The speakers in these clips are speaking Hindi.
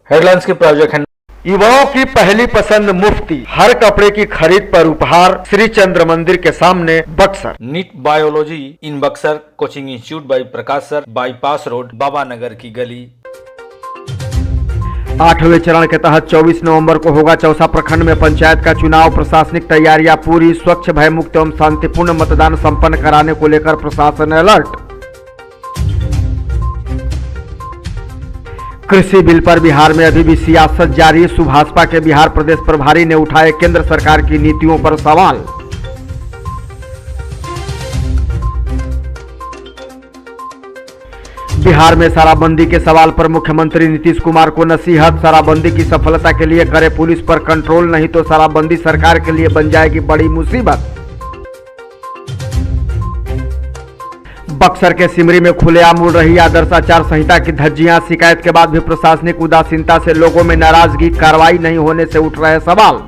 हेडलाइंस के प्रायोजक हैं युवाओं की पहली पसंद मुफ्ती, हर कपड़े की खरीद पर उपहार, श्री चंद्र मंदिर के सामने, Buxar. NEET biology in Buxar coaching institute by Prakash sir, bypass road, Baba Nagar की गली। 8वें चरण के तहत 24 नवंबर को होगा चौसा प्रखंड में पंचायत का चुनाव। प्रशासनिक तैयारियां पूरी, स्वच्छ, भयमुक्त एवं शांतिपूर्ण मतदान संपन्न कराने को लेकर प्रशासन अलर्ट। कृषि बिल पर बिहार में अभी भी सियासत जारी, सुभाषपा के बिहार प्रदेश प्रभारी ने उठाए केंद्र सरकार की नीतियों पर सवाल। बिहार में शराबबंदी के सवाल पर मुख्यमंत्री नीतीश कुमार को नसीहत, शराबबंदी की सफलता के लिए करे पुलिस पर कंट्रोल, नहीं तो शराबबंदी सरकार के लिए बन जाएगी बड़ी मुसीबत। बक्सर के सिमरी में खुलेआम उड़ रही आदर्श आचार संहिता की धज्जियां, शिकायत के बाद भी प्रशासनिक उदासीनता से लोगों में नाराजगी, कार्रवाई नहीं होने से उठ रहे सवाल।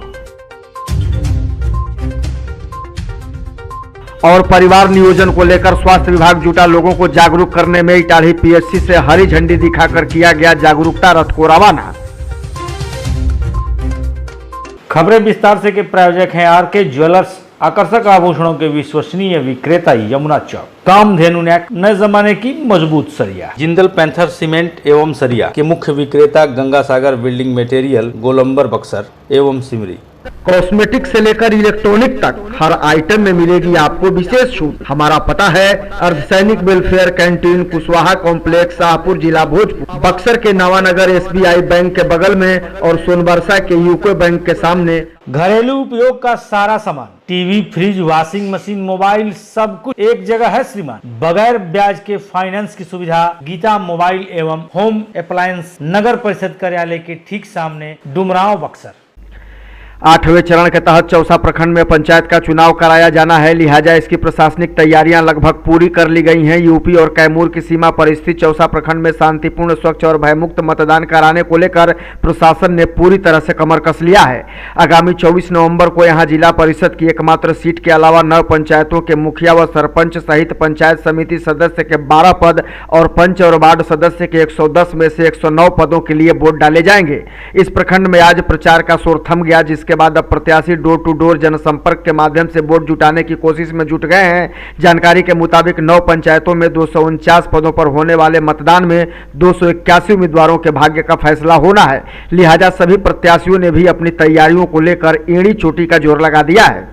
और परिवार नियोजन को लेकर स्वास्थ्य विभाग जुटा लोगों को जागरूक करने में। इटाढ़ी पीएचसी से हरी झंडी दिखाकर किया गया जागरूकता रथ को रवाना। खबरें विस्तार से के प्रायोजक हैं आरके ज्वेलर्स, आकर्षक आभूषणों के विश्वसनीय विक्रेता, यमुना चौक। कामधेनु नेक, नए जमाने की मजबूत सरिया। जिंदल पैंथर सीमेंट एवं सरिया के मुख्य विक्रेता गंगा सागर बिल्डिंग मटेरियल, गोलंबर बक्सर एवं सिमरी। कॉस्मेटिक से लेकर इलेक्ट्रॉनिक तक हर आइटम में मिलेगी आपको विशेष छूट। हमारा पता है अर्धसैनिक welfare canteen, Kushwaha complex, Shahpur, जिला भोजपुर। बक्सर के नवानगर एसबीआई बैंक के बगल में और सोनबरसा के यूको बैंक के सामने। घरेलू उपयोग का सारा सामान, TV, fridge, washing machine, mobile, सब कुछ एक जगह है श्रीमान। बगैर ब्याज के फाइनेंस की सुविधा। गीता मोबाइल एवं होम अप्लायंस, नगर परिषद कार्यालय के ठीक सामने, डुमरांव, बक्सर। 8वें चरण के तहत चौसा प्रखंड में पंचायत का चुनाव कराया जाना है, लिहाजा इसकी प्रशासनिक तैयारियां लगभग पूरी कर ली गई हैं। यूपी और कैमूर की सीमा पर स्थित चौसा प्रखंड में शांतिपूर्ण, स्वच्छ और भयमुक्त मतदान कराने को लेकर प्रशासन ने पूरी तरह से कमर कस लिया है। आगामी 24 नवंबर को यहां जिला परिषद की एकमात्र सीट के अलावा 9 पंचायतों के मुखिया व सरपंच सहित पंचायत समिति सदस्य के 12 पद और पंच और वार्ड सदस्य के 110 में से 109 पदों के लिए वोट डाले जाएंगे। इस प्रखंड में आज प्रचार का शोर थम गया, जिसके बाद अब प्रत्याशी डोर टू डोर जनसंपर्क के माध्यम से वोट जुटाने की कोशिश में जुट गए हैं। जानकारी के मुताबिक 9 पंचायतों में 249 पदों पर होने वाले मतदान में 281 उम्मीदवारों के भाग्य का फैसला होना है, लिहाजा सभी प्रत्याशियों ने भी अपनी तैयारियों को लेकर एड़ी चोटी का जोर लगा दिया है।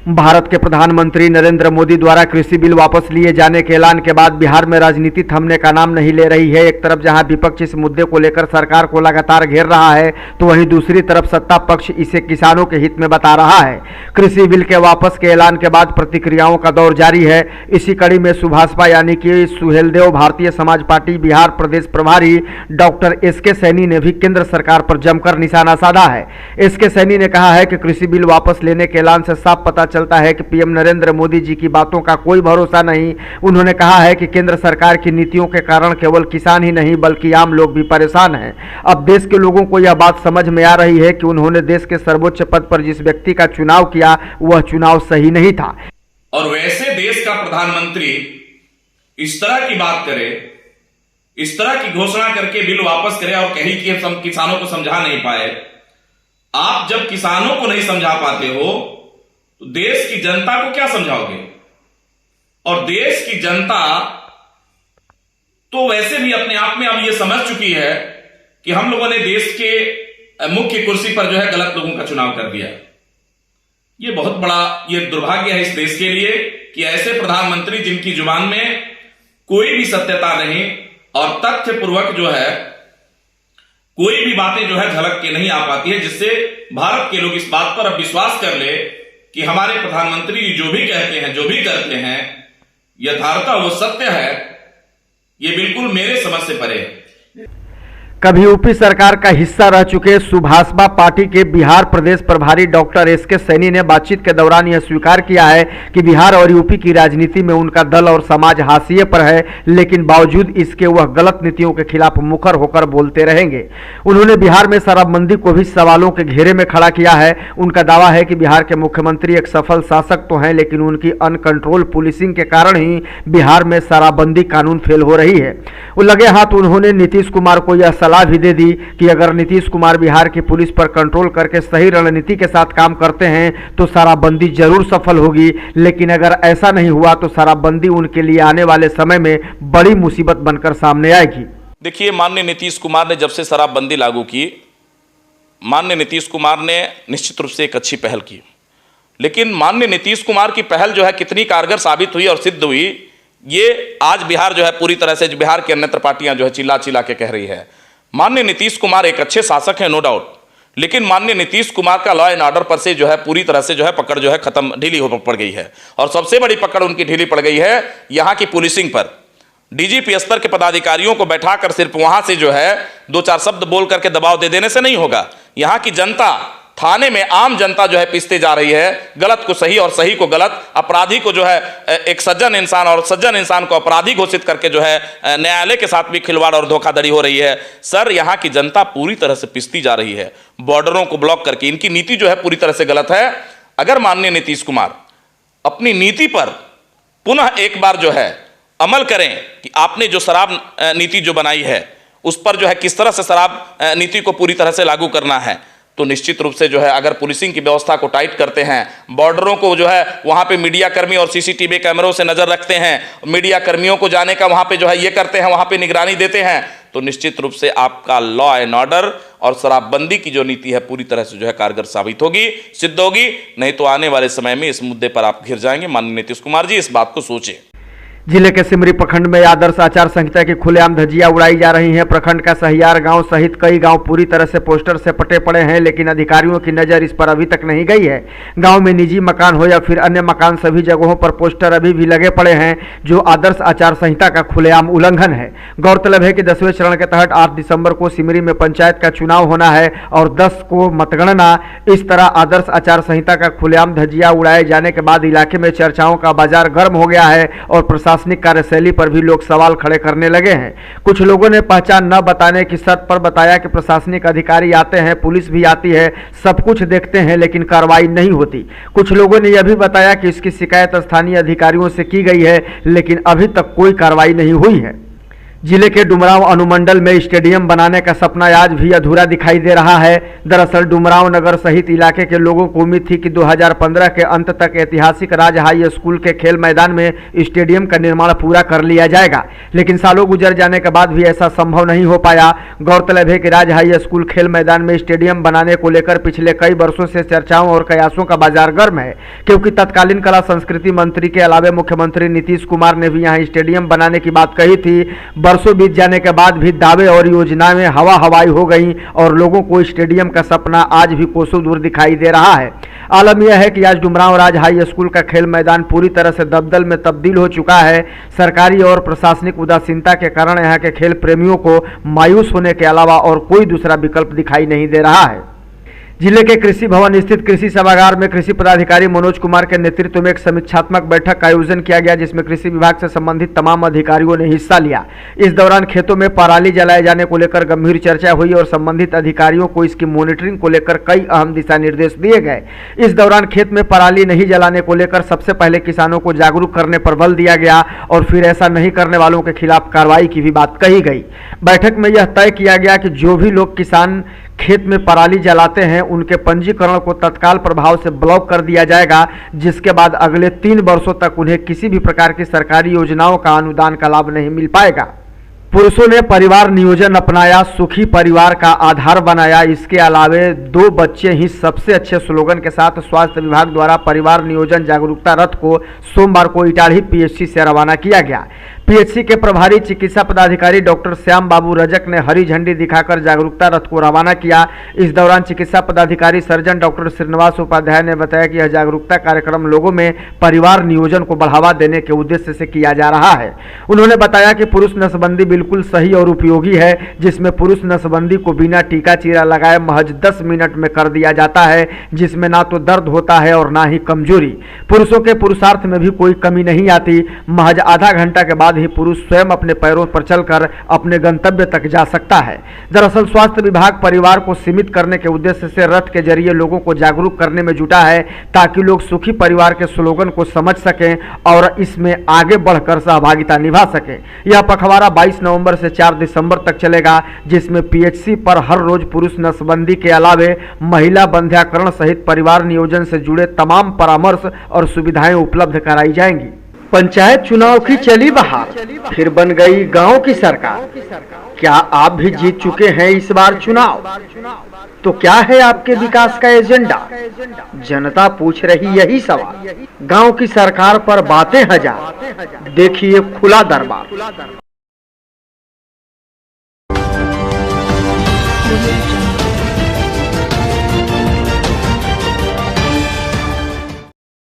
भारत के प्रधानमंत्री नरेंद्र मोदी द्वारा कृषि बिल वापस लिए जाने के ऐलान के बाद बिहार में राजनीति थमने का नाम नहीं ले रही है। एक तरफ जहां विपक्ष इस मुद्दे को लेकर सरकार को लगातार घेर रहा है, तो वहीं दूसरी तरफ सत्ता पक्ष इसे किसानों के हित में बता रहा है। कृषि बिल के वापस के ऐलान के बाद प्रतिक्रियाओं का दौर जारी है। इसी कड़ी में सुभाषपा यानी कि सुहेलदेव भारतीय समाज पार्टी बिहार प्रदेश प्रभारी डॉक्टर एसके सैनी ने भी केंद्र सरकार पर जमकर निशाना साधा है। एसके सैनी ने कहा है कि कृषि बिल वापस लेने के ऐलान से साफ पता चलता है कि पीएम नरेंद्र मोदी जी की बातों का कोई भरोसा नहीं। उन्होंने कहा है कि केंद्र सरकार की नीतियों के कारण केवल किसान ही नहीं बल्कि आम लोग भी परेशान हैं। अब देश के लोगों को यह बात समझ में आ रही है कि उन्होंने देश के सर्वोच्च पद पर जिस व्यक्ति का चुनाव किया वह चुनाव सही नहीं था। और वैसे देश का प्रधानमंत्री इस तरह की बात करे, इस तरह की घोषणा करके बिल वापस करे और कहीं कि हम किसानों को समझा नहीं पाए। आप जब किसानों को नहीं समझा पाते हो तो देश की जनता को क्या समझाओगे? और देश की जनता तो वैसे भी अपने आप में अब यह समझ चुकी है कि हम लोगों ने देश के मुख्य कुर्सी पर जो है गलत लोगों का चुनाव कर दिया। यह बहुत बड़ा दुर्भाग्य है इस देश के लिए कि ऐसे प्रधानमंत्री जिनकी जुबान में कोई भी सत्यता नहीं और तथ्यपूर्वक जो है कोई भी बातें जो है झलक के नहीं आ पाती है, जिससे भारत के लोग इस बात पर अब विश्वास कर ले कि हमारे प्रधानमंत्री जो भी कहते हैं, जो भी करते हैं, यथार्थता वो सत्य है। ये बिल्कुल मेरे समझ से परे है। कभी यूपी सरकार का हिस्सा रह चुके सुभाषपा पार्टी के बिहार प्रदेश प्रभारी डॉक्टर एसके सैनी ने बातचीत के दौरान यह स्वीकार किया है कि बिहार और यूपी की राजनीति में उनका दल और समाज हाशिए पर है, लेकिन बावजूद इसके वह गलत नीतियों के खिलाफ मुखर होकर बोलते रहेंगे। उन्होंने बिहार में शराबबंदी को भी सवालों के घेरे में खड़ा किया है। उनका दावा है कि बिहार के मुख्यमंत्री एक सफल शासक तो हैं, लेकिन उनकी अनकंट्रोल पुलिसिंग के कारण ही बिहार में शराबबंदी कानून फेल हो रही है। वो लगे हाथ उन्होंने नीतीश कुमार को यह सलाह भी दे दी कि अगर नीतीश कुमार बिहार की पुलिस पर कंट्रोल करके सही रणनीति के साथ काम करते हैं तो शराबबंदी जरूर सफल होगी, लेकिन अगर ऐसा नहीं हुआ तो शराबबंदी उनके लिए आने वाले समय में बड़ी मुसीबत बनकर सामने आएगी। देखिए, माननीय नीतीश कुमार ने जब से शराबबंदी लागू की, माननीय नीतीश कुमार ने निश्चित रूप से एक अच्छी पहल की, लेकिन माननीय नीतीश कुमार की पहल जो है कितनी कारगर साबित हुई और सिद्ध हुई, ये आज बिहार जो है पूरी तरह से बिहार की अन्यत्र पार्टियां जो है चिल्ला चिल्ला के कह रही है। माननीय नीतीश कुमार एक अच्छे शासक हैं, नो डाउट, लेकिन माननीय नीतीश कुमार का लॉ एंड ऑर्डर पर से जो है पूरी तरह से जो है पकड़ जो है खत्म ढीली हो पड़ गई है। और सबसे बड़ी पकड़ उनकी ढीली पड़ गई है यहाँ की पुलिसिंग पर। डीजीपी स्तर के पदाधिकारियों को बैठाकर सिर्फ वहां से जो है दो चार शब्द बोल करके दबाव दे देने से नहीं होगा। यहाँ की जनता, थाने में आम जनता जो है पिसते जा रही है, गलत को सही और सही को गलत, अपराधी को जो है एक सज्जन इंसान और सज्जन इंसान को अपराधी घोषित करके जो है न्यायालय के साथ भी खिलवाड़ और धोखाधड़ी हो रही है। सर, यहाँ की जनता पूरी तरह से पिसती जा रही है, बॉर्डरों को ब्लॉक करके। इनकी नीति जो है पूरी तरह से गलत है। अगर माननीय नीतीश कुमार अपनी नीति पर पुनः एक बार जो है अमल करें कि आपने जो शराब नीति जो बनाई है उस पर जो है किस तरह से शराब नीति को पूरी तरह से लागू करना है, तो निश्चित रूप से जो है अगर पुलिसिंग की व्यवस्था को टाइट करते हैं, बॉर्डरों को जो है वहाँ पे मीडिया कर्मी और सीसीटीवी कैमरों से नज़र रखते हैं, मीडिया कर्मियों को जाने का वहाँ पे जो है ये करते हैं, वहाँ पे निगरानी देते हैं, तो निश्चित रूप से आपका लॉ एंड ऑर्डर और शराबबंदी की जो नीति है पूरी तरह से जो है कारगर साबित होगी, सिद्ध होगी। नहीं तो आने वाले समय में इस मुद्दे पर आप घिर जाएंगे। माननीय नीतीश कुमार जी, इस बात को सोचें। जिले के सिमरी प्रखंड में आदर्श आचार संहिता की खुलेआम धज्जियां उड़ाई जा रही हैं। प्रखंड का सहियार गांव सहित कई गांव पूरी तरह से पोस्टर से पटे पड़े हैं, लेकिन अधिकारियों की नजर इस पर अभी तक नहीं गई है। गांव में निजी मकान हो या फिर अन्य मकान, सभी जगहों पर पोस्टर अभी भी लगे पड़े हैं, जो आदर्श आचार संहिता का खुलेआम उल्लंघन है। गौरतलब है कि 10वें चरण के तहत 8 दिसंबर को सिमरी में पंचायत का चुनाव होना है और 10 को मतगणना। इस तरह आदर्श आचार संहिता का खुलेआम धज्जियां उड़ाए जाने के बाद इलाके में चर्चाओं का बाजार गर्म हो गया है और प्रशासनिक कार्यशैली पर भी लोग सवाल खड़े करने लगे हैं। कुछ लोगों ने पहचान न बताने की शर्त पर बताया कि प्रशासनिक अधिकारी आते हैं, पुलिस भी आती है, सब कुछ देखते हैं, लेकिन कार्रवाई नहीं होती। कुछ लोगों ने यह भी बताया कि इसकी शिकायत स्थानीय अधिकारियों से की गई है, लेकिन अभी तक कोई कार्रवाई नहीं हुई है। जिले के डुमरांव अनुमंडल में स्टेडियम बनाने का सपना आज भी अधूरा दिखाई दे रहा है। दरअसल डुमरांव नगर सहित इलाके के लोगों को उम्मीद थी कि 2015 के अंत तक ऐतिहासिक राज हाई स्कूल के खेल मैदान में स्टेडियम का निर्माण पूरा कर लिया जाएगा, लेकिन सालों गुजर जाने के बाद भी ऐसा संभव नहीं हो पाया। गौरतलब है कि राज हाई स्कूल खेल मैदान में स्टेडियम बनाने को लेकर पिछले कई वर्षों से चर्चाओं और कयासों का बाजार गर्म है, क्योंकि तत्कालीन कला संस्कृति मंत्री के अलावा मुख्यमंत्री नीतीश कुमार ने भी यहाँ स्टेडियम बनाने की बात कही थी। वर्षों बीत जाने के बाद भी दावे और योजनाएं हवा हवाई हो गई और लोगों को स्टेडियम का सपना आज भी कोसों दूर दिखाई दे रहा है। आलम यह है कि आज डुमरांव राज हाई स्कूल का खेल मैदान पूरी तरह से दबदल में तब्दील हो चुका है। सरकारी और प्रशासनिक उदासीनता के कारण यहाँ के खेल प्रेमियों को मायूस होने के अलावा और कोई दूसरा विकल्प दिखाई नहीं दे रहा है। जिले के कृषि भवन स्थित कृषि सभागार में कृषि पदाधिकारी मनोज कुमार के नेतृत्व में एक समीक्षात्मक बैठक का आयोजन किया गया, जिसमें कृषि विभाग से संबंधित तमाम अधिकारियों ने हिस्सा लिया। इस दौरान खेतों में पराली जलाए जाने को लेकर गंभीर चर्चा हुई और संबंधित अधिकारियों को इसकी मॉनिटरिंग को लेकर कई अहम दिशा निर्देश दिए गए। इस दौरान खेत में पराली नहीं जलाने को लेकर सबसे पहले किसानों को जागरूक करने पर बल दिया गया और फिर ऐसा नहीं करने वालों के खिलाफ कार्रवाई की भी बात कही गई। बैठक में यह तय किया गया कि जो भी लोग किसान खेत में पराली जलाते हैं उनके पंजीकरण को तत्काल प्रभाव से ब्लॉक कर दिया जाएगा, जिसके बाद अगले 3 वर्षों तक उन्हें किसी भी प्रकार की सरकारी योजनाओं का अनुदान का लाभ नहीं मिल पाएगा। पुरुषों ने परिवार नियोजन अपनाया, सुखी परिवार का आधार बनाया। इसके अलावे 2 बच्चे ही सबसे अच्छे स्लोगन के साथ स्वास्थ्य विभाग द्वारा परिवार नियोजन जागरूकता रथ को सोमवार को इटाढ़ी पीएचसी से रवाना किया गया। पीएचसी के प्रभारी चिकित्सा पदाधिकारी डॉक्टर श्याम बाबू रजक ने हरी झंडी दिखाकर जागरूकता रथ को रवाना किया। इस दौरान चिकित्सा पदाधिकारी सर्जन डॉक्टर श्रीनिवास उपाध्याय ने बताया कि यह जागरूकता कार्यक्रम लोगों में परिवार नियोजन को बढ़ावा देने के उद्देश्य से किया जा रहा है। उन्होंने बताया कि पुरुष नसबंदी बिल्कुल सही और उपयोगी है, जिसमें पुरुष नसबंदी को बिना टीका चीरा लगाए महज 10 मिनट में कर दिया जाता है, जिसमें ना तो दर्द होता है और ना ही कमजोरी। पुरुषों के पुरुषार्थ में भी कोई कमी नहीं आती। महज आधा घंटा के बाद ही पुरुष स्वयं अपने पैरों पर चलकर अपने गंतव्य तक जा सकता है। दरअसल स्वास्थ्य विभाग परिवार को सीमित करने के उद्देश्य से रथ के जरिए लोगों को जागरूक करने में जुटा है, ताकि लोग सुखी परिवार के स्लोगन को समझ सकें और इसमें आगे बढ़कर सहभागिता निभा सकें। यह पखवाड़ा 22 नवंबर से 4 दिसंबर तक चलेगा, जिसमें पीएचसी पर हर रोज पुरुष नसबंदी के अलावे महिला बंध्याकरण सहित परिवार नियोजन से जुड़े तमाम परामर्श और सुविधाएं उपलब्ध कराई जाएंगी। पंचायत चुनाव की चली बहार, फिर बन गई गांव की सरकार। क्या आप भी जीत चुके हैं इस बार चुनाव? तो क्या है आपके विकास का एजेंडा? जनता पूछ रही यही सवाल। गांव की सरकार पर बातें हजार, देखिए खुला दरबार।